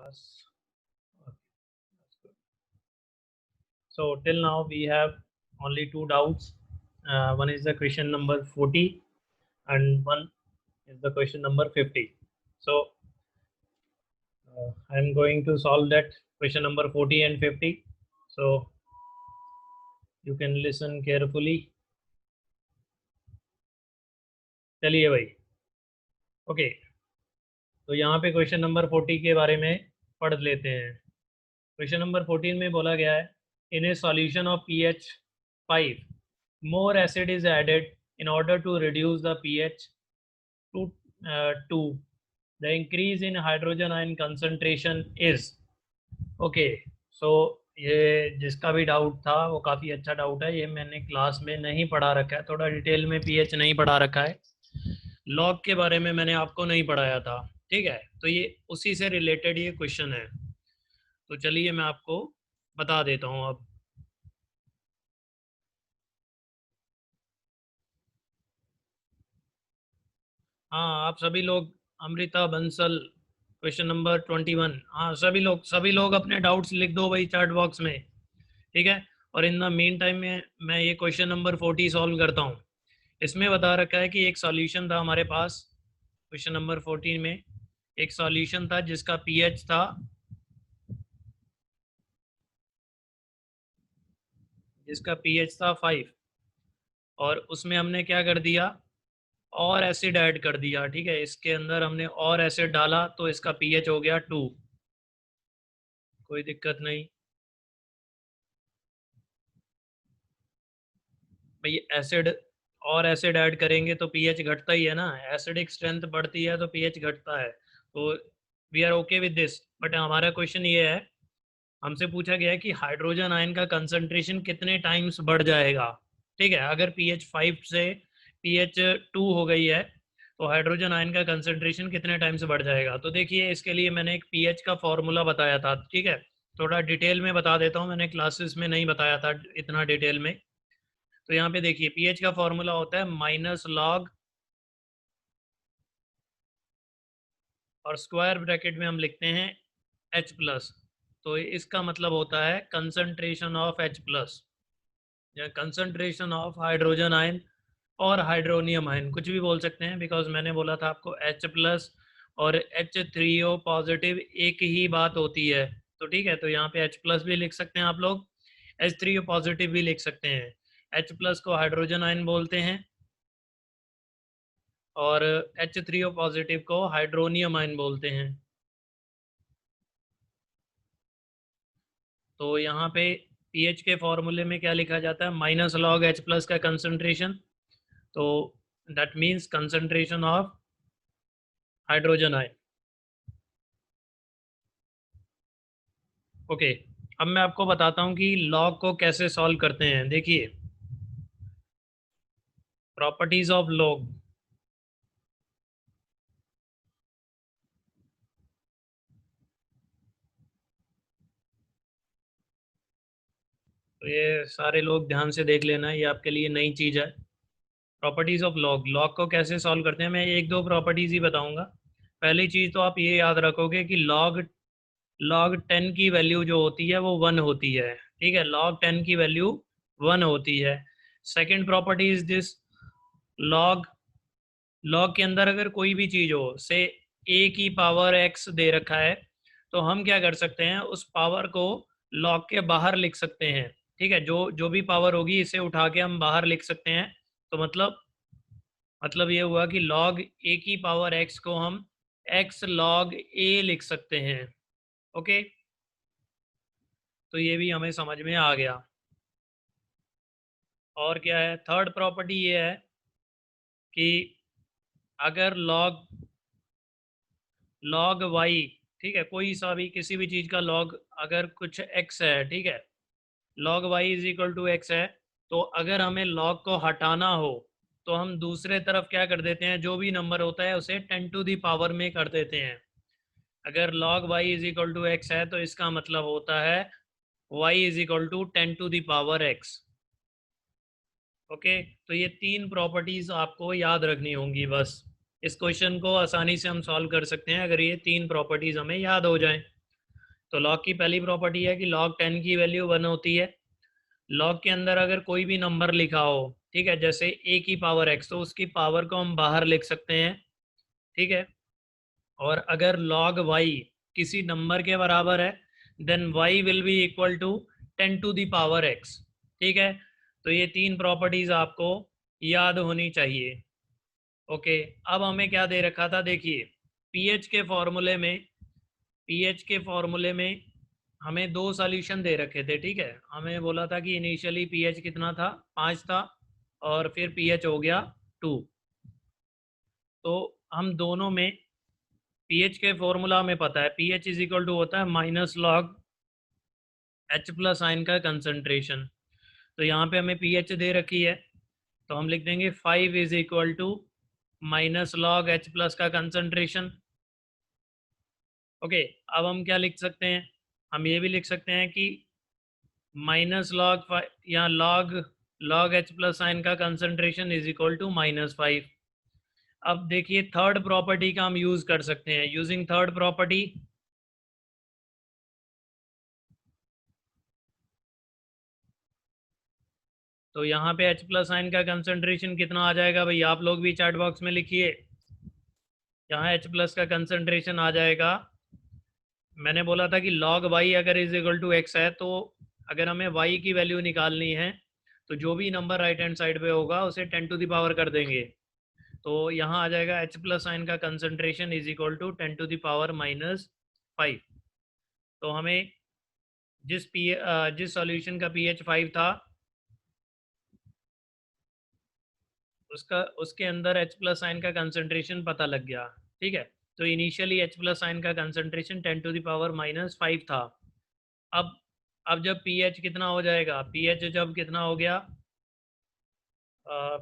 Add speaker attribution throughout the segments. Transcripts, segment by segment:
Speaker 1: Yes. Okay, that's good. So till now we have only two doubts. One is the question number 40 and one is the question number 50. So I'm going to solve that question number 40 and 50. So you can listen carefully. चलिए भाई. Okay, तो यहाँ पे question number 40 के बारे में पढ़ लेते हैं. क्वेश्चन नंबर 14 में बोला गया है, in a solution of pH 5 more acid is added in order to reduce the pH to 2. The increase in hydrogen ion concentration is. Okay, so ये जिसका भी डाउट था वो काफ़ी अच्छा डाउट है. ये मैंने क्लास में नहीं पढ़ा रखा है, थोड़ा डिटेल में pH नहीं पढ़ा रखा है. लॉग के बारे में मैंने आपको नहीं पढ़ाया था. ठीक है, तो ये उसी से रिलेटेड ये क्वेश्चन है. तो चलिए मैं आपको बता देता हूँ अब. हाँ, आप सभी लोग, अमृता बंसल, क्वेश्चन नंबर 21, हाँ सभी लोग अपने डाउट्स लिख दो भाई चैट बॉक्स में. ठीक है, और इन द मीन टाइम में मैं ये क्वेश्चन नंबर 40 सॉल्व करता हूँ. इसमें बता रखा है कि एक सॉल्यूशन था हमारे पास. क्वेश्चन नंबर 14 में एक सॉल्यूशन था जिसका पीएच था 5 और उसमें हमने क्या कर दिया, और एसिड ऐड कर दिया. ठीक है, इसके अंदर हमने और एसिड डाला तो इसका पीएच हो गया 2. कोई दिक्कत नहीं भाई. एसिड और एसिड ऐड करेंगे तो पीएच घटता ही है ना. एसिडिक स्ट्रेंथ बढ़ती है तो पीएच घटता है. तो we are okay with this. But हमारा क्वेश्चन ये है, हमसे पूछा गया है कि हाइड्रोजन आयन का कंसंट्रेशन कितने टाइम्स बढ़ जाएगा. ठीक है, अगर पीएच 5 से पीएच 2 हो गई है तो हाइड्रोजन आयन का कंसंट्रेशन कितने टाइम्स बढ़ जाएगा. तो देखिए, इसके लिए मैंने एक पीएच का फॉर्मूला बताया था. ठीक है, थोड़ा डिटेल में बता देता हूँ, मैंने क्लासेस में नहीं बताया था इतना डिटेल में. तो यहाँ पे देखिए, पीएच का फॉर्मूला होता है -log और स्क्वायर ब्रैकेट में हम लिखते हैं H+. तो इसका मतलब होता है कंसंट्रेशन ऑफ H+ या कंसंट्रेशन ऑफ हाइड्रोजन आयन और हाइड्रोनियम आयन, कुछ भी बोल सकते हैं. बिकॉज मैंने बोला था आपको H+ और H3O पॉजिटिव एक ही बात होती है. तो ठीक है, तो यहाँ पे H+ भी लिख सकते हैं आप लोग, H3O पॉजिटिव भी लिख सकते हैं. H+ को हाइड्रोजन आयन बोलते हैं और H3O पॉजिटिव को हाइड्रोनियम आयन बोलते हैं. तो यहाँ पे पीएच के फॉर्मूले में क्या लिखा जाता है, -log H+ का कंसंट्रेशन. तो that means concentration of hydrogen ion. Okay, अब मैं आपको बताता हूँ कि लॉग को कैसे सॉल्व करते हैं. देखिए, प्रॉपर्टीज ऑफ लॉग. तो ये सारे लोग ध्यान से देख लेना, ये आपके लिए नई चीज़ है. Properties of log. लॉग को कैसे सॉल्व करते हैं, मैं एक दो प्रॉपर्टीज ही बताऊंगा. पहली चीज़ तो आप ये याद रखोगे कि log 10 की वैल्यू जो होती है वो 1 होती है. ठीक है, log 10 की वैल्यू 1 होती है. Second property is this, log के अंदर अगर कोई भी चीज़ हो, से a की पावर x दे रखा है, तो हम क्या कर सकते हैं, उस पावर को log के बाहर लिख सकते हैं. ठीक है, जो भी पावर होगी इसे उठा के हम बाहर लिख सकते हैं. तो मतलब ये हुआ कि log a की पावर x को हम x log a लिख सकते हैं. ओके, तो ये भी हमें समझ में आ गया. और क्या है, थर्ड प्रॉपर्टी ये है कि अगर log y, ठीक है, कोई सा भी किसी भी चीज़ का log अगर कुछ x है, ठीक है, log y is equal to x है, तो अगर हमें log को हटाना हो तो हम दूसरे तरफ क्या कर देते हैं, जो भी नंबर होता है उसे 10 टू दी पावर में कर देते हैं. अगर log y is equal to x है तो इसका मतलब होता है y is equal to 10 to the power x. Okay, तो ये तीन प्रॉपर्टीज आपको याद रखनी होंगी. बस इस क्वेश्चन को आसानी से हम सॉल्व कर सकते हैं अगर ये तीन प्रॉपर्टीज हमें याद हो जाएं. तो log की पहली प्रॉपर्टी है कि log 10 की वैल्यू 1 होती है। log के अंदर अगर कोई भी नंबर लिखा हो, ठीक है, जैसे a की पावर x, तो उसकी पावर को हम बाहर लिख सकते हैं, ठीक है। और अगर log y किसी नंबर के बराबर है, then y will be equal to 10 to the power x, ठीक है। तो ये तीन प्रॉपर्टीज आपको याद होनी चाहिए। ओके, अब हमें क्या दे रखा था, देखिए पीएच के फॉर्मूले में, पीएच के फॉर्मूले में हमें दो सॉल्यूशन दे रखे थे, ठीक है। हमें बोला था कि इनिशियली पीएच कितना था, 5 था, और फिर पीएच हो गया 2। तो हम दोनों में पीएच के फॉर्मूला में पता है, पीएच इज इक्वल टू होता है minus log H plus ion का कंसंट्रेशन। तो यहाँ पे हमें पीएच दे रखी है, तो हम लिख देंगे 5 is equal to minus log H plus का कंसंट्रेशन। ओके, अब हम क्या लिख सकते हैं, हम ये भी लिख सकते हैं कि माइनस लॉग या लॉग एच प्लस आयन का कंसंट्रेशन इज इक्वल टू -5। अब देखिए थर्ड प्रॉपर्टी का हम यूज कर सकते हैं, यूजिंग थर्ड प्रॉपर्टी। तो यहाँ पे H प्लस आयन का कंसंट्रेशन कितना आ जाएगा भाई, आप लोग भी चैट बॉक्स में लिखिए। यहाँ H प्लस का कंसंट्रेशन आ जाएगा, मैंने बोला था कि log y अगर इज इक्वल टू x है, तो अगर हमें y की वैल्यू निकालनी है, तो जो भी नंबर राइट हैंड साइड पे होगा उसे 10 टू द पावर कर देंगे। तो यहाँ आ जाएगा H प्लस आयन का concentration is equal to 10 to the power -5। तो हमें जिस सॉल्यूशन का pH 5 था, उसके अंदर H प्लस आयन का कंसंट्रेशन पता लग गया, ठीक है। तो इनिशियली H प्लस आयन का कंसंट्रेशन 10 टू द पावर -5 था। अब जब pH कितना हो जाएगा, pH जब कितना हो गया,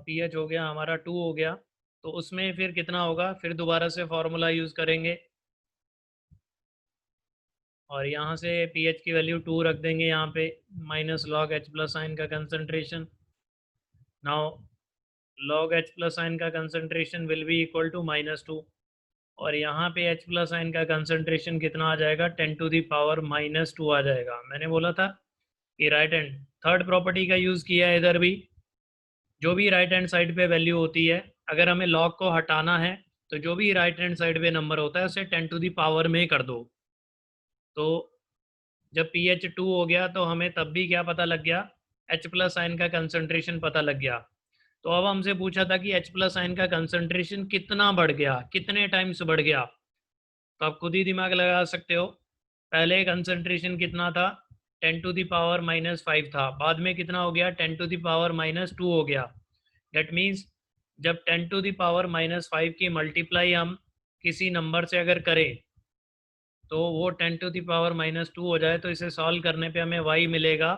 Speaker 1: pH हो गया हमारा 2 हो गया, तो उसमें फिर कितना होगा, फिर दोबारा से फॉर्मूला यूज़ करेंगे और यहाँ से pH की वैल्यू 2 रख देंगे यहाँ पे, minus log H plus ion का concentration. Now log H plus ion का concentration will be equal to -2, और यहाँ पे H प्लस आयन का कंसंट्रेशन कितना आ जाएगा, 10 टू द पावर -2 आ जाएगा। मैंने बोला था कि राइट हैंड थर्ड प्रॉपर्टी का यूज़ किया है इधर भी। जो भी राइट हैंड साइड पे वैल्यू होती है, अगर हमें लॉग को हटाना है, तो जो भी राइट हैंड साइड पे नंबर होता है उसे 10 टू द पावर में कर दो। तो जब pH 2 हो गया, तो हमें तब भी क्या पता लग गया, H प्लस आयन का कंसंट्रेशन पता लग गया। तो अब हमसे पूछा था कि H प्लस आयन का कंसंट्रेशन कितना बढ़ गया, कितने टाइम्स बढ़ गया। तो आप खुद ही दिमाग लगा सकते हो, पहले कंसंट्रेशन कितना था, 10 टू द पावर -5 था, बाद में कितना हो गया, 10 टू द पावर -2 हो गया। दैट मीन्स जब 10 टू द पावर -5 की मल्टीप्लाई हम किसी नंबर से अगर करें, तो वो 10 टू द पावर -2 हो जाए, तो इसे सॉल्व करने पे हमें y मिलेगा।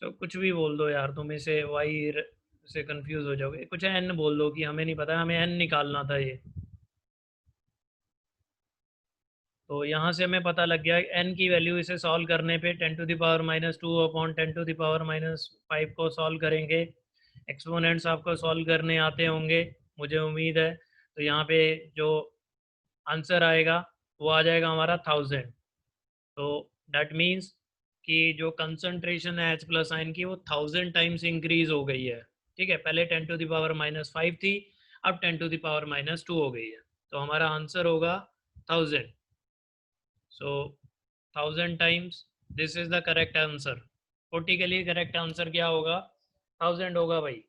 Speaker 1: तो कुछ भी बोल दो यार, तुम इसे y से कंफ्यूज हो जाओगे, कुछ n बोल दो कि हमें नहीं पता, हमें n निकालना था ये। तो यहाँ से हमें पता लग गया n की वैल्यू, इसे सॉल्व करने पे 10 to the power -2 upon 10 to the power -5 को सॉल्व करेंगे। एक्सपोनेंट्स आपको सॉल्व करने आते होंगे, मुझे उम्मीद है। तो यहाँ पे जो आंसर आएगा वो आ जाएगा हमारा 1000। तो डैट मीन्स कि जो कंसंट्रेशन है H प्लस आयन की, वो 1000 टाइम्स इंक्रीज हो गई है, ठीक है। पहले 10 टू द पावर -5 थी, अब 10 टू द पावर -2 हो गई है। तो हमारा आंसर होगा 1000। सो 1000 times, this is the correct answer. 40 के लिए करेक्ट आंसर क्या होगा, 1000 होगा भाई।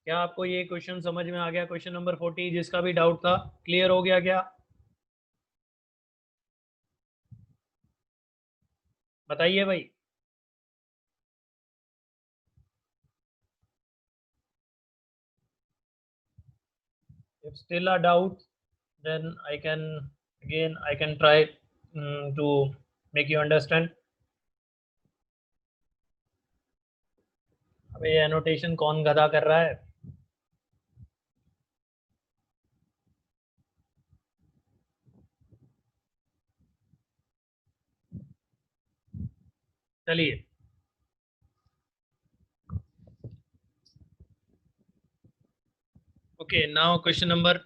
Speaker 1: क्या आपको ये क्वेश्चन समझ में आ गया, क्वेश्चन नंबर 40, जिसका भी डाउट था क्लियर हो गया क्या, बताइए भाई। If still a doubt, then I can try to make you understand. अब ये एनोटेशन कौन गधा कर रहा है। चलिए, ओके, नाउ क्वेश्चन नंबर,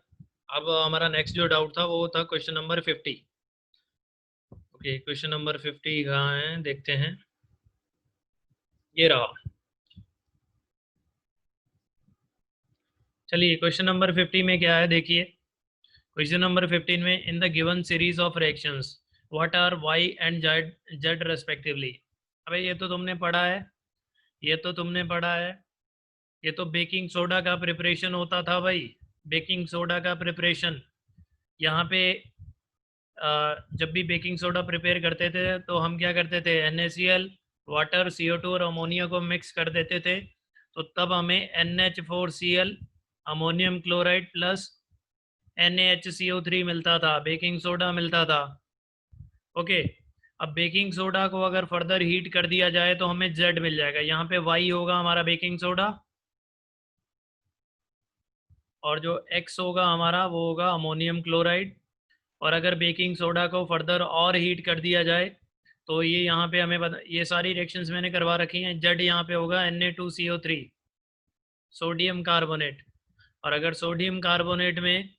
Speaker 1: अब हमारा नेक्स्ट जो डाउट था वो था question number 50। Okay, question number 50 कहाँ है देखते हैं, ये रहा। चलिए क्वेश्चन नंबर 50 में क्या है देखिए। क्वेश्चन नंबर 15 में, in the given series of reactions what are Y and Z Z respectively. अबे ये तो तुमने पढ़ा है, ये तो तुमने पढ़ा है, ये तो बेकिंग सोडा का प्रिपरेशन होता था भाई, बेकिंग सोडा का प्रिपरेशन। यहाँ पे जब भी बेकिंग सोडा प्रिपेयर करते थे तो हम क्या करते थे, NaCl, वाटर, CO2 और अमोनिया को मिक्स कर देते थे, तो तब हमें NH4Cl, ammonium chloride plus NaHCO3 मिलता था, बेकिंग सोडा मिलता था। ओके, अब बेकिंग सोडा को अगर फर्दर हीट कर दिया जाए तो हमें Z मिल जाएगा। यहाँ पे Y होगा हमारा बेकिंग सोडा, और जो X होगा हमारा वो होगा अमोनियम क्लोराइड। और अगर बेकिंग सोडा को फर्दर और हीट कर दिया जाए तो ये यहाँ पे हमें ये सारी रिएक्शंस मैंने करवा रखी हैं। Z यहाँ पे होगा Na2CO3, सोडियम कार्बोनेट। और अगर सोडियम कार्बोनेट में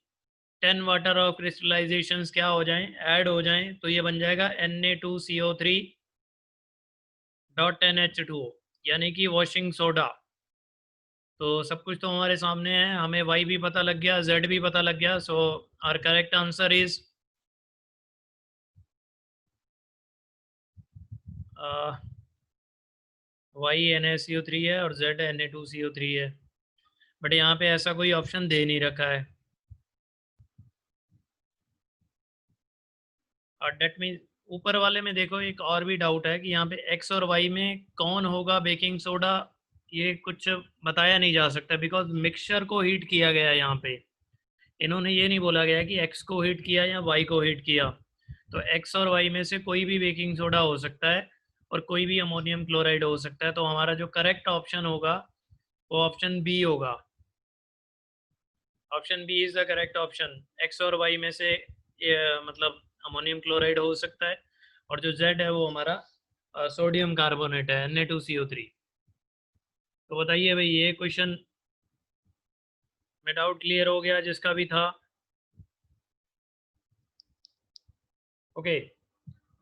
Speaker 1: 10 वाटर ऑफ क्रिस्टलाइजेशंस क्या हो जाएं, ऐड हो जाएं, तो ये बन जाएगा Na2CO3 डॉट NH2O, यानी कि वॉशिंग सोडा। तो सब कुछ तो हमारे सामने है, हमें Y भी पता लग गया, Z भी पता लग गया। So our correct answer is Y NaCO3 है और Z Na2CO3 है। बट यहाँ पे ऐसा कोई ऑप्शन दे नहीं रखा है, और डेट मीन ऊपर वाले में देखो एक और भी डाउट है कि यहाँ पे X और Y में कौन होगा बेकिंग सोडा, ये कुछ बताया नहीं जा सकता, बिकॉज मिक्सचर को हीट किया गया है। यहाँ पे इन्होंने ये नहीं बोला गया कि X को हीट किया या Y को हीट किया। तो X और Y में से कोई भी बेकिंग सोडा हो सकता है और कोई भी अमोनियम क्लोराइड हो सकता है। तो हमारा जो करेक्ट ऑप्शन होगा वो ऑप्शन बी होगा। Option B is the correct option. X और Y में से मतलब अमोनियम क्लोराइड हो सकता है, और जो Z है वो हमारा सोडियम कार्बोनेट है, Na2CO3। तो बताइए भाई, ये क्वेश्चन में डाउट क्लियर हो गया जिसका भी था। Okay,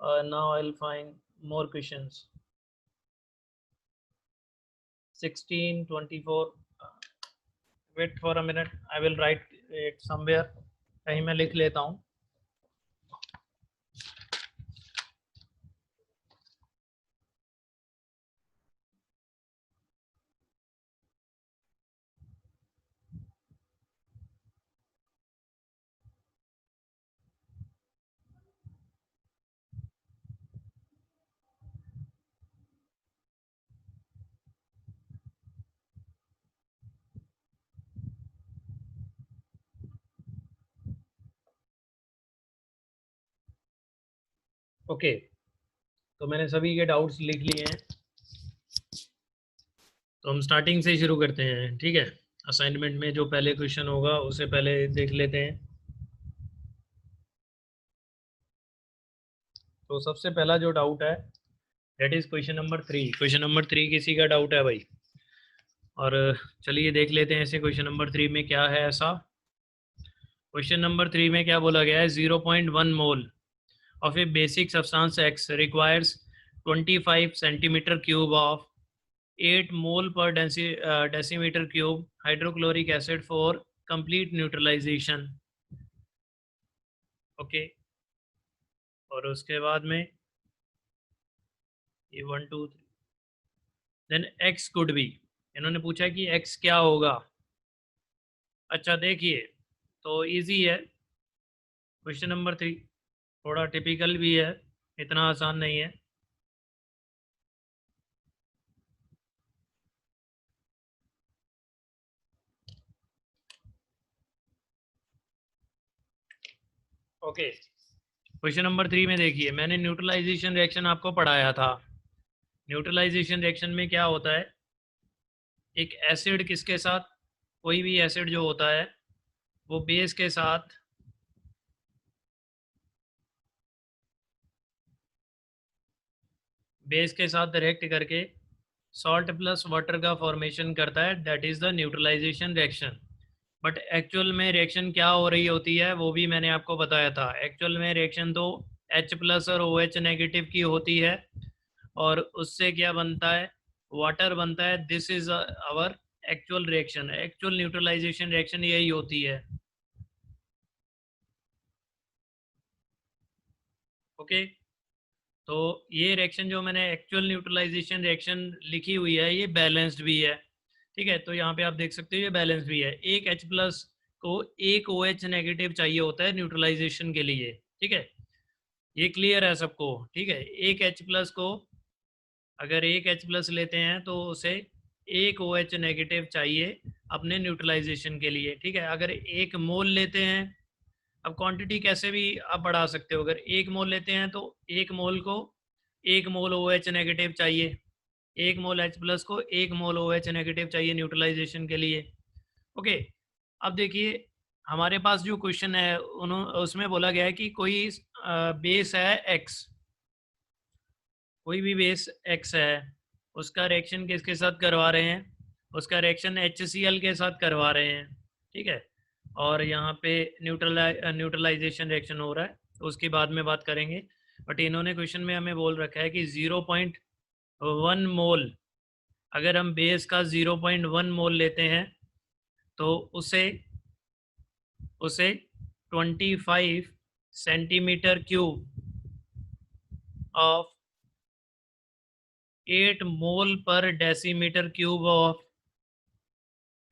Speaker 1: now I will find more questions. 16, 24, wait for a minute, I will write it somewhere, कहीं मैं लिख लेता हूँ। ओके, तो मैंने सभी के डाउट्स लिख लिए हैं, तो हम स्टार्टिंग से शुरू करते हैं, ठीक है। असाइनमेंट में जो पहले क्वेश्चन होगा उसे पहले देख लेते हैं। तो सबसे पहला जो डाउट है that is question number 3। Question number 3 किसी का डाउट है भाई? और चलिए देख लेते हैं इसे, क्वेश्चन नंबर 3 में क्या है ऐसा। क्वेश्चन नंबर 3 में क्या बोला गया है, 0.1 मोल of a basic substance X requires 25 centimeter cube of 8 mole per decimeter cube hydrochloric acid for complete neutralization. Okay, और उसके बाद में ये 1 2 3, देन X could be, इन्होंने पूछा कि X क्या होगा। अच्छा देखिए, तो इजी है क्वेश्चन नंबर 3, थोड़ा टिपिकल भी है, इतना आसान नहीं है। ओके, क्वेश्चन नंबर 3 में देखिए, मैंने न्यूट्रलाइजेशन रिएक्शन आपको पढ़ाया था। न्यूट्रलाइजेशन रिएक्शन में क्या होता है, एक एसिड किसके साथ, कोई भी एसिड जो होता है वो बेस के साथ रिएक्ट करके सॉल्ट प्लस वाटर का फॉर्मेशन करता है, that is the neutralisation reaction. But actual में रिएक्शन क्या हो रही होती है वो भी मैंने आपको बताया था। एक्चुअल में रिएक्शन तो H+ और OH नेगेटिव की होती है, और उससे क्या बनता है, वाटर बनता है। This is our actual reaction, actual neutralisation reaction यही होती है। ओके, तो ये रिएक्शन जो मैंने एक्चुअल न्यूट्रलाइजेशन रिएक्शन लिखी हुई है ये बैलेंस्ड भी है। ठीक है, तो यहाँ पे आप देख सकते हो ये बैलेंस भी है। एक H+ को एक OH नेगेटिव चाहिए होता है न्यूट्रलाइजेशन के लिए। ठीक है, ये क्लियर है सबको? ठीक है, एक H+ को अगर एक H+ लेते हैं तो उसे एक OH नेगेटिव चाहिए अपने न्यूट्रलाइजेशन के लिए। ठीक है, अगर एक मोल लेते हैं, अब क्वांटिटी कैसे भी आप बढ़ा सकते हो। अगर एक मोल लेते हैं तो एक मोल को एक मोल OH नेगेटिव चाहिए, एक मोल H+ को एक मोल OH नेगेटिव चाहिए न्यूट्रलाइजेशन के लिए। ओके, अब देखिए हमारे पास जो क्वेश्चन है उसमें बोला गया है कि कोई बेस है X, कोई भी बेस X है, उसका रिएक्शन किसके साथ करवा रहे हैं, उसका रिएक्शन HCl के साथ करवा रहे हैं। ठीक है, और यहाँ पे न्यूट्रलाइजेशन रिएक्शन हो रहा है, तो उसकी बाद में बात करेंगे। बट इन्होंने क्वेश्चन में हमें बोल रखा है कि 0.1 मोल, अगर हम बेस का 0.1 मोल लेते हैं तो उसे उसे 25 centimetre cube of 8 mole per decimetre cube of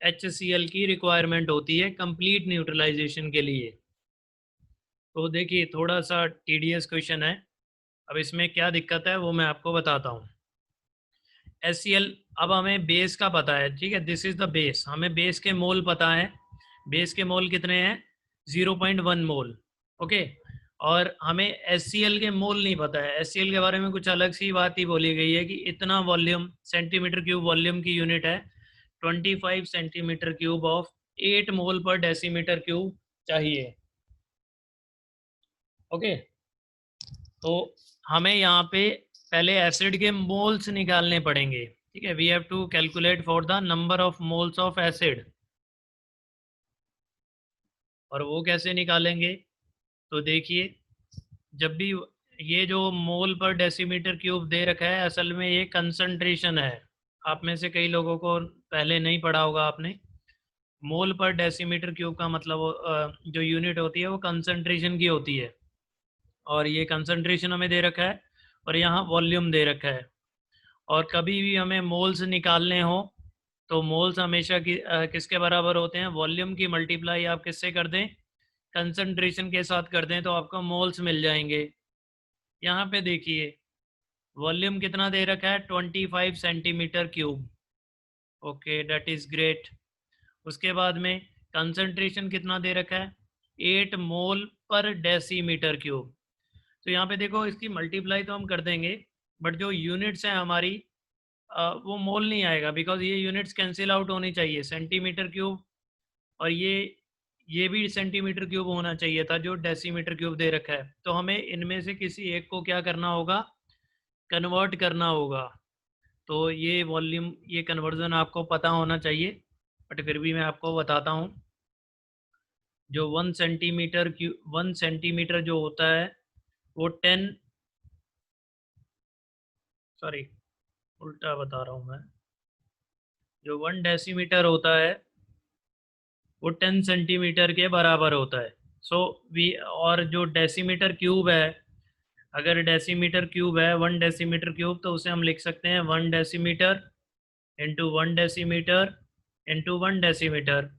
Speaker 1: HCl की रिक्वायरमेंट होती है कंप्लीट न्यूट्रलाइजेशन के लिए। तो देखिए थोड़ा सा टीडीएस क्वेश्चन है, अब इसमें क्या दिक्कत है वो मैं आपको बताता हूँ। HCl, अब हमें बेस का पता है। ठीक है, दिस इज द बेस, हमें बेस के मोल पता है। बेस के मोल कितने हैं? 0.1 मोल। ओके, और हमें HCl के मोल नहीं पता है। HCl के बारे में कुछ अलग सी बात ही बोली गई है कि इतना वॉल्यूम, सेंटीमीटर क्यूब वॉल्यूम की यूनिट है, 25 centimetre cube of 8 mole per decimetre cube चाहिए। ओके, तो हमें यहाँ पे पहले एसिड के मोल्स निकालने पड़ेंगे। ठीक है, we have to calculate for the number of moles of acid. और वो कैसे निकालेंगे? तो देखिए, जब भी ये जो मोल पर डेसीमीटर क्यूब दे रखा है, असल में ये कंसंट्रेशन है। आप में से कई लोगों को पहले नहीं पढ़ा होगा आपने। मोल पर डेसीमीटर क्यूब का मतलब जो यूनिट होती है वो कंसंट्रेशन की होती है, और ये कंसंट्रेशन हमें दे रखा है और यहाँ वॉल्यूम दे रखा है। और कभी भी हमें मोल्स निकालने हो तो मोल्स हमेशा किसके बराबर होते हैं? वॉल्यूम की मल्टीप्लाई आप किससे कर दें? कंसंट्रेशन के साथ कर दें तो आपको मोल्स मिल जाएंगे। यहाँ पे देखिए वॉल्यूम कितना दे रखा है? 25 centimetre cube. Okay, that is great. उसके बाद में कंसंट्रेशन कितना दे रखा है? 8 मोल पर डेसीमीटर क्यूब। तो यहाँ पे देखो इसकी मल्टीप्लाई तो हम कर देंगे, बट जो यूनिट्स हैं हमारी वो मोल नहीं आएगा, बिकॉज ये यूनिट्स कैंसिल आउट होनी चाहिए। सेंटीमीटर क्यूब और ये भी सेंटीमीटर क्यूब होना चाहिए था जो डेसीमीटर क्यूब दे रखा है। तो हमें इनमें से किसी एक को क्या करना होगा? कन्वर्ट करना होगा। तो ये वॉल्यूम, ये कन्वर्जन आपको पता होना चाहिए, बट फिर भी मैं आपको बताता हूँ। जो 1 सेंटीमीटर जो होता है वो 10, सॉरी उल्टा बता रहा हूँ मैं, जो 1 डेसीमीटर होता है वो 10 सेंटीमीटर के बराबर होता है। सो वी, और जो डेसीमीटर क्यूब है, अगर डेसीमीटर क्यूब है 1 डेसीमीटर क्यूब, तो उसे हम लिख सकते हैं 1 decimetre into 1 decimetre into 1 decimetre.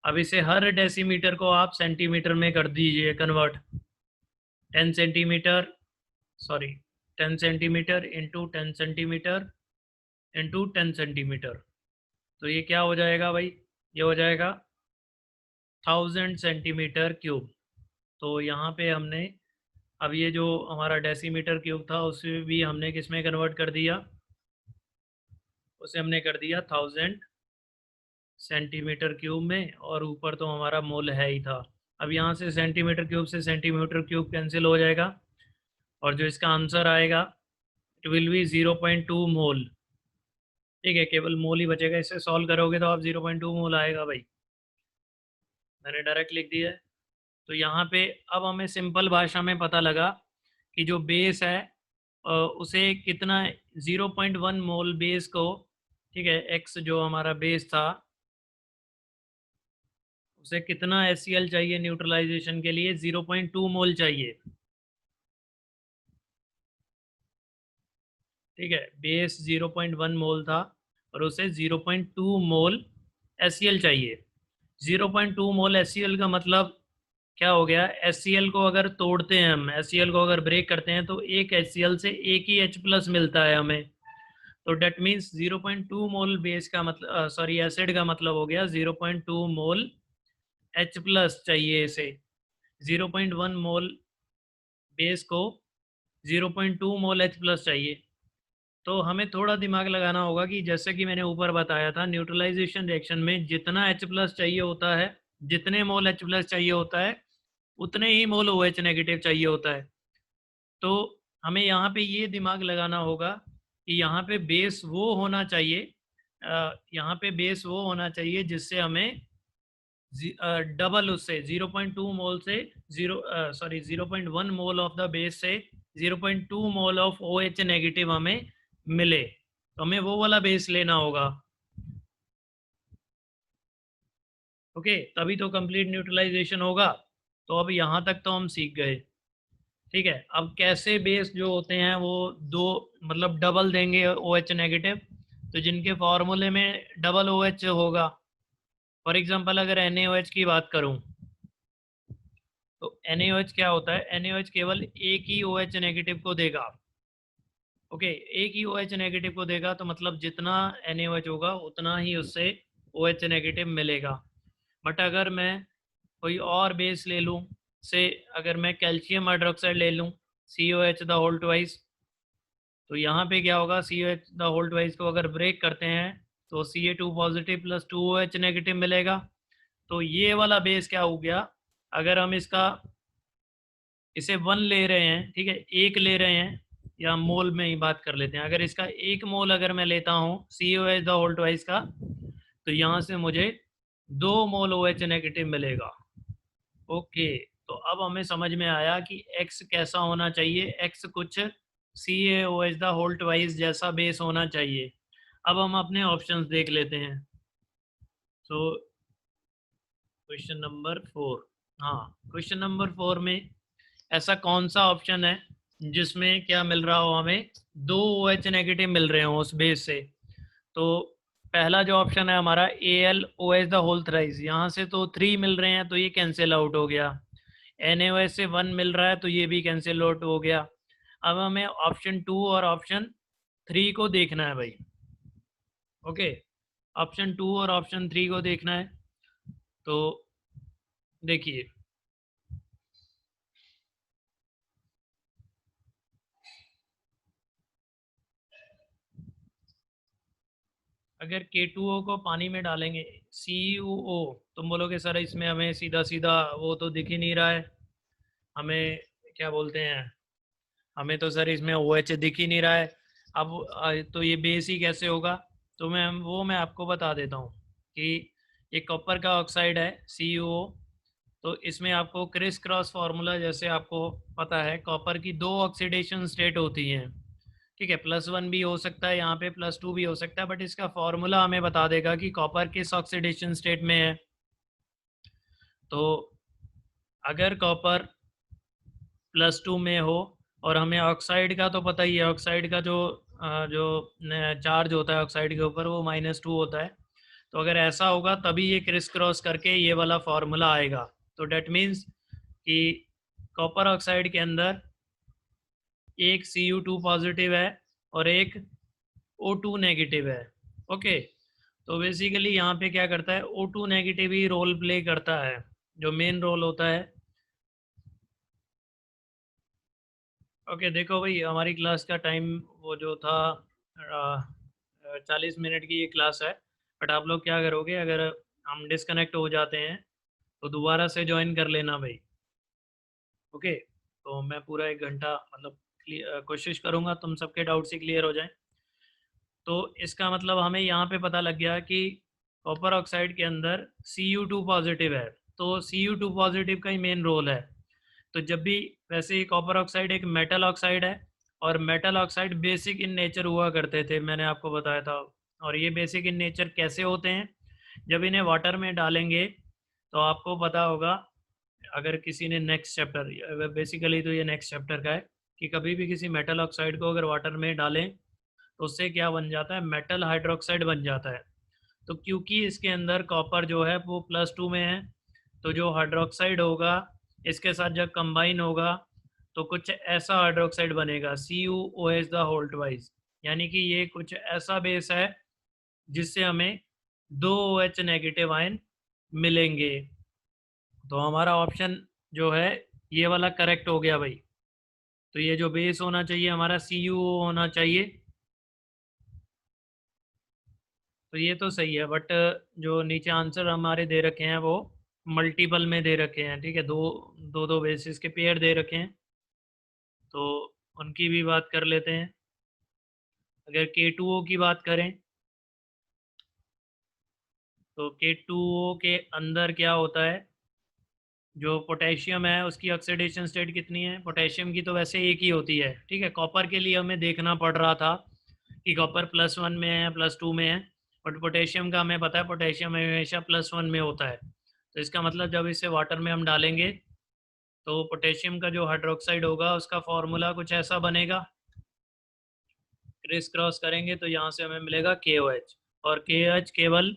Speaker 1: अब इसे हर डेसीमीटर को आप सेंटीमीटर में कर दीजिए convert. 10 centimetre, sorry 10 centimetre into 10 centimetre into 10 centimetre. तो ये क्या हो जाएगा भाई? ये हो जाएगा 1000 सेंटीमीटर क्यूब। तो यहाँ पे हमने अब ये जो हमारा डेसीमीटर क्यूब था उसे भी हमने किस में कन्वर्ट कर दिया? उसे हमने कर दिया 1000 सेंटीमीटर क्यूब में, और ऊपर तो हमारा मोल है ही था। अब यहाँ से सेंटीमीटर क्यूब से सेंटीमीटर क्यूब कैंसिल हो जाएगा, और जो इसका आंसर आएगा इट विल बी 0.2 मोल। ठीक है, केवल मोल ही बचेगा। इसे सॉल्व करोगे तो आप 0.2 मोल आएगा भाई। मैंने डायरेक्ट लिख दिया है। तो यहाँ पे अब हमें सिंपल भाषा में पता लगा कि जो बेस है उसे कितना 0.1 मोल बेस को, ठीक है, एक्स जो हमारा बेस था उसे कितना HCl चाहिए न्यूट्रलाइजेशन के लिए, 0.2 मोल चाहिए। ठीक है, बेस 0.1 मोल था और उसे 0.2 मोल HCl चाहिए। 0.2 मोल HCl का मतलब क्या हो गया, HCl को अगर तोड़ते हैं हम, HCl को अगर ब्रेक करते हैं तो एक HCl से एक ही H प्लस मिलता है हमें। तो डेट मीन्स 0.2 मोल बेस का मतलब सॉरी एसिड का मतलब हो गया 0.2 मोल H प्लस चाहिए इसे। 0.1 मोल बेस को 0.2 मोल H प्लस चाहिए। तो हमें थोड़ा दिमाग लगाना होगा कि जैसे कि मैंने ऊपर बताया था, न्यूट्रलाइजेशन रिएक्शन में जितना H प्लस चाहिए होता है, जितने मोल H प्लस चाहिए होता है उतने ही मोल OH नेगेटिव चाहिए होता है। तो हमें यहाँ पे ये दिमाग लगाना होगा कि यहाँ पे बेस वो होना चाहिए, यहाँ पे बेस वो होना चाहिए जिससे हमें डबल उससे 0.2 मोल से 0.1 मोल ऑफ द बेस से 0.2 मोल ऑफ OH नेगेटिव हमें मिले। तो हमें वो वाला बेस लेना होगा। ओके, तभी तो कंप्लीट न्यूट्रलाइजेशन होगा। तो अब यहाँ तक तो हम सीख गए। ठीक है, अब कैसे बेस जो होते हैं वो दो मतलब डबल देंगे OH नेगेटिव, तो जिनके फॉर्मूले में डबल OH होगा। फॉर एग्जांपल अगर NaOH की बात करूं तो NaOH क्या होता है, NaOH केवल एक ही OH नेगेटिव को देगा। ओके, एक ही OH नेगेटिव को देगा, तो मतलब जितना NaOH होगा उतना ही उससे OH नेगेटिव मिलेगा। बट अगर मैं कोई और बेस ले लूँ, से अगर मैं कैल्शियम हाइड्रोक्साइड ले लूँ COH द होल ट्वाइस, तो यहाँ पे क्या होगा, COH द होल ट्वाइस को अगर ब्रेक करते हैं तो Ca2 positive plus 2OH negative मिलेगा। तो ये वाला बेस क्या हो गया, अगर हम इसका इसे 1 ले रहे हैं, ठीक है, एक ले रहे हैं, या मोल में ही बात कर लेते हैं, अगर इसका 1 मोल अगर मैं लेता हूँ COH द होल ट्वाइस का, तो यहाँ से मुझे 2 मोल OH नेगेटिव मिलेगा। ओके, तो अब हमें समझ में आया कि X कैसा होना चाहिए, X कुछ CaOH द होल ट्वाइस जैसा बेस होना चाहिए। अब हम अपने ऑप्शंस देख लेते हैं। तो क्वेश्चन नंबर 4, हाँ, क्वेश्चन नंबर 4 में ऐसा कौन सा ऑप्शन है जिसमें क्या मिल रहा हो, हमें 2 OH नेगेटिव मिल रहे हो उस बेस से। तो पहला जो ऑप्शन है हमारा AlOH द होल थ्राइस, यहाँ से तो 3 मिल रहे हैं तो ये कैंसिल आउट हो गया। NaOH से 1 मिल रहा है तो ये भी कैंसिल आउट हो गया। अब हमें ऑप्शन 2 और ऑप्शन 3 को देखना है भाई। ओके, ऑप्शन 2 और ऑप्शन 3 को देखना है। तो देखिए, अगर K2O को पानी में डालेंगे CuO, तुम बोलोगे सर इसमें हमें सीधा सीधा वो तो दिख ही नहीं रहा है, हमें क्या बोलते हैं, हमें तो सर इसमें OH दिख ही नहीं रहा है। अब तो ये बेस ही कैसे होगा, तो मैं आपको बता देता हूँ कि ये कॉपर का ऑक्साइड है CuO। तो इसमें आपको क्रिस क्रॉस फार्मूला, जैसे आपको पता है कॉपर की 2 ऑक्सीडेशन स्टेट होती हैं, ठीक है, +1 भी हो सकता है, यहाँ पे +2 भी हो सकता है, बट इसका फॉर्मूला हमें बता देगा कि कॉपर किस ऑक्सीडेशन स्टेट में है। तो अगर कॉपर +2 में हो, और हमें ऑक्साइड का तो पता ही है, ऑक्साइड का जो चार्ज होता है ऑक्साइड के ऊपर वो -2 होता है। तो अगर ऐसा होगा तभी ये क्रिस क्रॉस करके ये वाला फार्मूला आएगा। तो डेट मीन्स कि कॉपर ऑक्साइड के अंदर एक Cu2 पॉजिटिव है और एक O2 नेगेटिव है। ओके, तो बेसिकली यहाँ पे क्या करता है, O2 नेगेटिव ही रोल प्ले करता है, जो मेन रोल होता है। ओके, देखो भाई हमारी क्लास का टाइम वो जो था 40 मिनट की ये क्लास है, बट आप लोग क्या करोगे, अगर हम डिस्कनेक्ट हो जाते हैं तो दोबारा से ज्वाइन कर लेना भाई। ओके, तो मैं पूरा 1 घंटा मतलब कोशिश करूँगा तुम सबके डाउट्स ही क्लियर हो जाएं। तो इसका मतलब हमें यहाँ पे पता लग गया कि कॉपर ऑक्साइड के अंदर Cu2 पॉजिटिव है। तो Cu2 पॉजिटिव का ही मेन रोल है। तो जब भी, वैसे ही कॉपर ऑक्साइड एक मेटल ऑक्साइड है, और metal oxide basic in nature हुआ करते थे, मैंने आपको बताया था। और ये बेसिक इन नेचर कैसे होते हैं, जब इन्हें वाटर में डालेंगे तो आपको पता होगा, अगर किसी ने नेक्स्ट चैप्टर, बेसिकली तो ये नेक्स्ट चैप्टर का है, कि कभी भी किसी मेटल ऑक्साइड को अगर वाटर में डालें तो उससे क्या बन जाता है, मेटल हाइड्रोक्साइड बन जाता है। तो क्योंकि इसके अंदर कॉपर जो है वो +2 में है, तो जो हाइड्रोक्साइड होगा इसके साथ जब कंबाइन होगा तो कुछ ऐसा हाइड्रोक्साइड बनेगा, CuOH द होल ट्वाइस, यानी कि ये कुछ ऐसा बेस है जिससे हमें 2 OH नेगेटिव आयन मिलेंगे। तो हमारा ऑप्शन जो है ये वाला करेक्ट हो गया भाई। तो ये जो बेस होना चाहिए हमारा CuO होना चाहिए। तो ये तो सही है, बट जो नीचे आंसर हमारे दे रखे हैं वो मल्टीपल में दे रखे हैं, ठीक है, दो बेसिस के पेयर दे रखे हैं, तो उनकी भी बात कर लेते हैं। अगर K2O की बात करें तो K2O के अंदर क्या होता है, जो पोटेशियम है उसकी ऑक्सीडेशन स्टेट कितनी है, पोटेशियम की तो वैसे एक ही होती है, ठीक है। कॉपर के लिए हमें देखना पड़ रहा था कि कॉपर +1 में है +2 में है, बट पोटेशियम का हमें पता है पोटेशियम हमेशा +1 में होता है। तो इसका मतलब जब इसे वाटर में हम डालेंगे तो पोटेशियम का जो हाइड्रोक्साइड होगा उसका फॉर्मूला कुछ ऐसा बनेगा, क्रिस क्रॉस करेंगे तो यहाँ से हमें मिलेगा KOH, और KOH केवल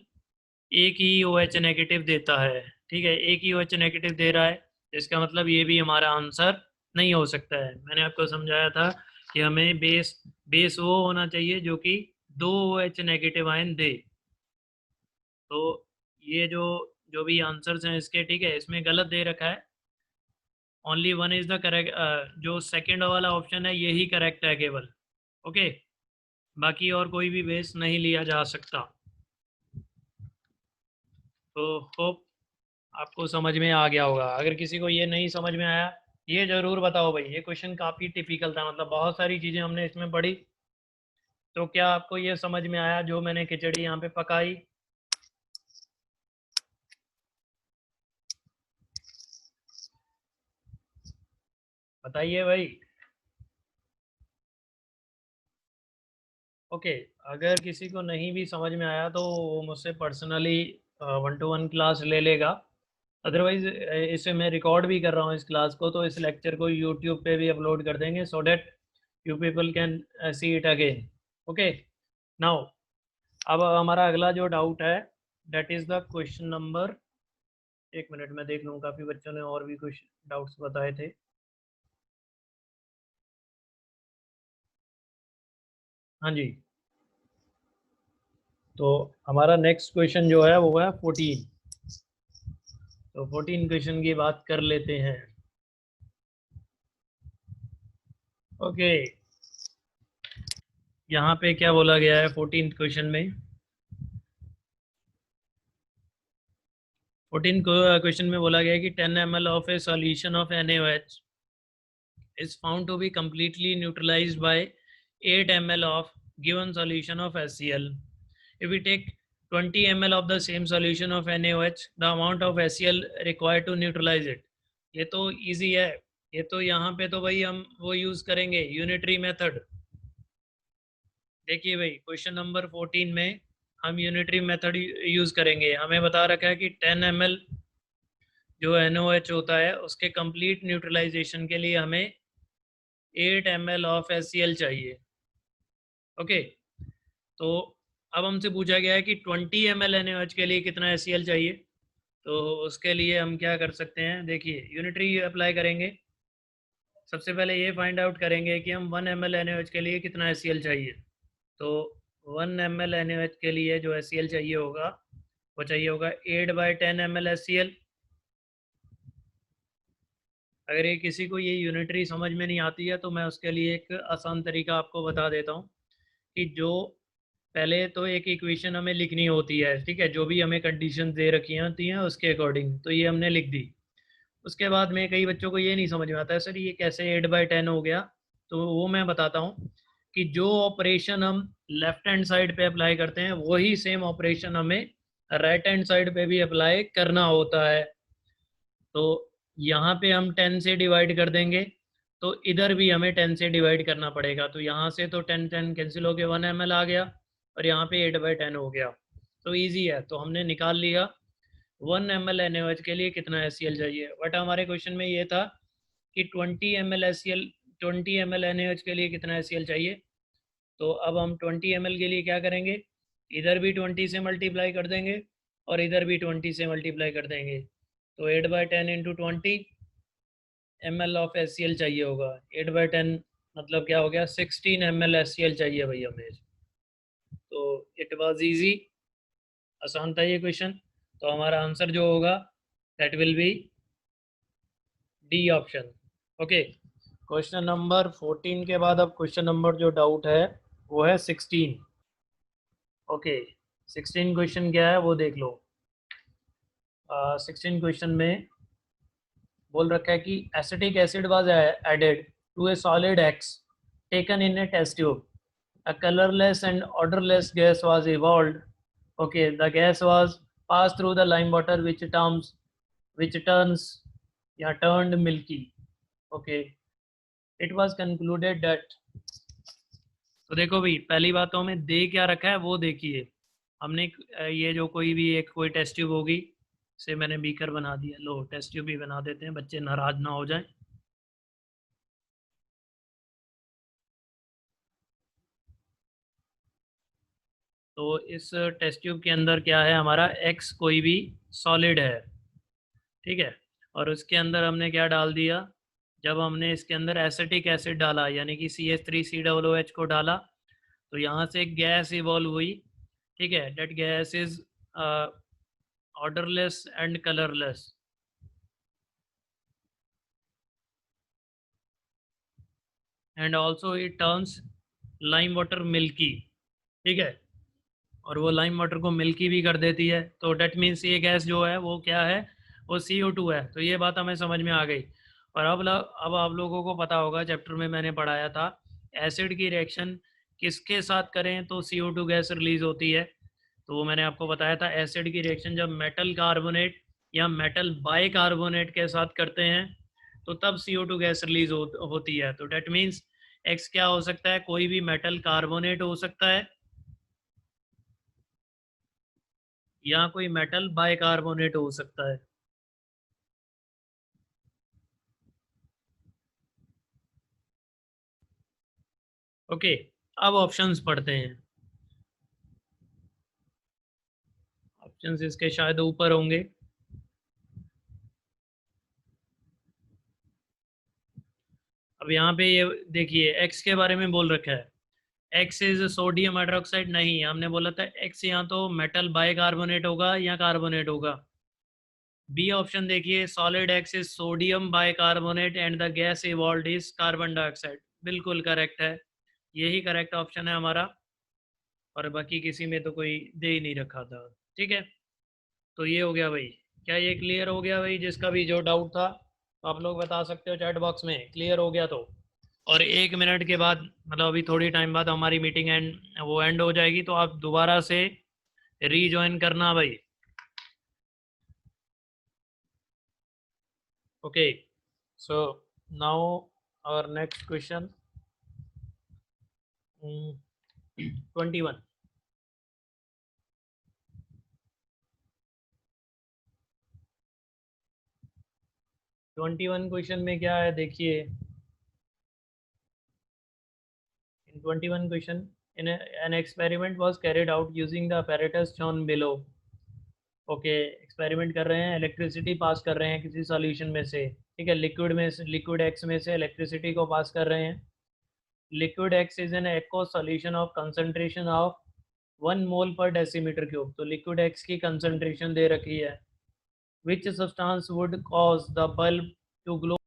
Speaker 1: एक ही OH नेगेटिव देता है, ठीक है, एक ही OH नेगेटिव दे रहा है, इसका मतलब ये भी हमारा आंसर नहीं हो सकता है। मैंने आपको समझाया था कि हमें बेस वो होना चाहिए जो कि 2 OH नेगेटिव आयन दे। तो ये जो जो भी आंसर्स हैं इसके, ठीक है, इसमें गलत दे रखा है, only one is the correct, जो सेकंड वाला ऑप्शन है यही करेक्ट है केवल, ओके, बाकी और कोई भी बेस नहीं लिया जा सकता। तो होप आपको समझ में आ गया होगा। अगर किसी को ये नहीं समझ में आया, ये ज़रूर बताओ भाई, ये क्वेश्चन काफ़ी टिपिकल था, मतलब बहुत सारी चीज़ें हमने इसमें पढ़ी। तो क्या आपको ये समझ में आया जो मैंने खिचड़ी यहाँ पे पकाई? बताइए भाई। ओके, अगर किसी को नहीं भी समझ में आया तो वो मुझसे पर्सनली 1-to-1 क्लास ले लेगा। अदरवाइज इसे मैं रिकॉर्ड भी कर रहा हूँ इस क्लास को, तो इस लेक्चर को यूट्यूब पे भी अपलोड कर देंगे, so that you people can see it again. Okay, now अब हमारा अगला जो डाउट है, that is the question number, एक मिनट में देख लूँ, काफ़ी बच्चों ने और भी कुछ डाउट्स बताए थे। हाँ जी, तो हमारा नेक्स्ट क्वेश्चन जो है वो है 14। तो 14 क्वेश्चन की बात कर लेते हैं। ओके, यहाँ पे क्या बोला गया है 14th क्वेश्चन में? 14 क्वेश्चन में बोला गया है कि 10 ml of A solution of NaOH is found to be completely neutralized by 8 ml of given solution of HCl. If we take 20 ml of the same solution of NaOH, the amount of HCl required to neutralize it. ये तो easy है, ये तो यहाँ पे तो भाई हम वो यूज करेंगे यूनिटरी मेथड। देखिए भाई, क्वेश्चन नंबर 14 में हम यूनिटरी मेथड यूज करेंगे। हमें बता रखा है कि 10 ml जो NaOH होता है उसके कंप्लीट न्यूट्रलाइजेशन के लिए हमें 8 ml ऑफ HCl चाहिए। ओके, तो अब हमसे पूछा गया है कि 20 ml NaOH के लिए कितना HCl चाहिए। तो उसके लिए हम क्या कर सकते हैं, देखिए यूनिटरी अप्लाई करेंगे। सबसे पहले ये फाइंड आउट करेंगे कि हम 1 ml NaOH के लिए कितना HCl चाहिए। तो 1 ml NaOH के लिए जो HCl चाहिए होगा वो चाहिए होगा 8/10 ml HCl। अगर ये किसी को ये यूनिटरी समझ में नहीं आती है तो मैं उसके लिए एक आसान तरीका आपको बता देता हूँ, कि जो पहले तो एक इक्वेशन हमें लिखनी होती है, ठीक है, जो भी हमें कंडीशन दे रखी होती हैं उसके अकॉर्डिंग, तो ये हमने लिख दी। उसके बाद में कई बच्चों को ये नहीं समझ में आता है, सर ये कैसे 8/10 हो गया। तो वो मैं बताता हूँ कि जो ऑपरेशन हम लेफ्ट हैंड साइड पे अप्लाई करते हैं वही सेम ऑपरेशन हमें राइट हैंड साइड पे भी अप्लाई करना होता है। तो यहाँ पे हम 10 से डिवाइड कर देंगे, तो इधर भी हमें 10 से डिवाइड करना पड़ेगा। तो यहाँ से तो 10 10 कैंसिल हो गया, 1 ml आ गया, और यहाँ पे 8/10 हो गया। तो ईजी है, तो हमने निकाल लिया 1 ml NaOH के लिए कितना HCl चाहिए। बट हमारे क्वेश्चन में ये था कि 20 ml HCl 20 ml NaOH के लिए कितना HCl चाहिए। तो अब हम 20 ml के लिए क्या करेंगे, इधर भी 20 से मल्टीप्लाई कर देंगे और इधर भी 20 से मल्टीप्लाई कर देंगे। तो 8/10 इंटू 20 ml ऑफ HCl चाहिए होगा। 8/10 मतलब क्या हो गया, 16 ml HCl चाहिए भैया हमें। तो इट वाज इजी, आसान था ये क्वेश्चन। तो हमारा आंसर जो होगा that will be D option. Okay, question number 14 के बाद अब क्वेश्चन नंबर जो डाउट है वो है 16। ओके, 16 क्वेश्चन क्या है वो देख लो। 16 क्वेश्चन में बोल रखा है कि acetic acid was added to a solid X taken in a test tube, a colorless and odorless gas was evolved. Okay, the gas was passed through the lime water which turned milky. Okay, it was concluded that, तो देखो भाई पहली बात तो हमें दे क्या रखा है वो देखिए। हमने ये जो कोई टेस्ट ट्यूब होगी, से मैंने बीकर बना दिया, लो टेस्ट ट्यूब भी बना देते हैं, बच्चे नाराज ना हो जाएं। तो इस टेस्ट ट्यूब के अंदर क्या है, हमारा एक्स कोई भी सॉलिड है, ठीक है। और उसके अंदर हमने क्या डाल दिया, जब हमने इसके अंदर एसिटिक एसिड डाला यानी कि CH3COOH को डाला, तो यहाँ से एक गैस इवॉल्व हुई, ठीक है। That gas is odourless and colourless, and also it turns lime water milky, ठीक है। और वो लाइम वाटर को मिल्की भी कर देती है। तो डेट मीन्स ये गैस जो है वो क्या है, वो CO2 है। तो ये बात हमें समझ में आ गई। और अब आप लोगों को पता होगा, चैप्टर में मैंने पढ़ाया था एसिड की रिएक्शन किसके साथ करें तो CO2 गैस रिलीज होती है। तो वो मैंने आपको बताया था, एसिड की रिएक्शन जब मेटल कार्बोनेट या मेटल बाइकार्बोनेट के साथ करते हैं तो तब CO2 गैस रिलीज होती है। तो डेट मीन्स एक्स क्या हो सकता है, कोई भी मेटल कार्बोनेट हो सकता है या कोई मेटल बाइकार्बोनेट हो सकता है। ओके, अब ऑप्शंस पढ़ते हैं। ऑप्शंस इसके शायद ऊपर होंगे। अब यहाँ पे ये देखिए एक्स के बारे में बोल रखा है, एक्स इज सोडियम हाइड्रोक्साइड, नहीं हमने बोला था एक्स यहाँ तो मेटल बाइकार्बोनेट होगा या कार्बोनेट होगा। बी ऑप्शन देखिए, solid x is sodium bicarbonate and the gas evolved is carbon dioxide, बिल्कुल करेक्ट है, यही करेक्ट ऑप्शन है हमारा। और बाकी किसी में तो कोई दे ही नहीं रखा था, ठीक है। तो ये हो गया भाई, क्या ये क्लियर हो गया भाई, जिसका भी जो डाउट था तो आप लोग बता सकते हो चैट बॉक्स में, क्लियर हो गया तो। और 1 मिनट के बाद मतलब अभी थोड़ी टाइम बाद हमारी मीटिंग एंड हो जाएगी, तो आप दोबारा से रीजॉइन करना भाई। Okay, so now our next question 21। 21 question में क्या है देखिए, in 21 question, an experiment was carried out using the apparatus shown below. Okay, experiment कर रहे हैं, इलेक्ट्रिसिटी पास कर रहे हैं किसी सॉल्यूशन में से, ठीक है। लिक्विड एक्स में से इलेक्ट्रिसिटी को पास कर रहे हैं। Liquid X is an aqueous solution of concentration of 1 mole per decimetre cube. तो लिक्विड एक्स की कंसंट्रेशन दे रखी है। Which substance would cause the bulb to glow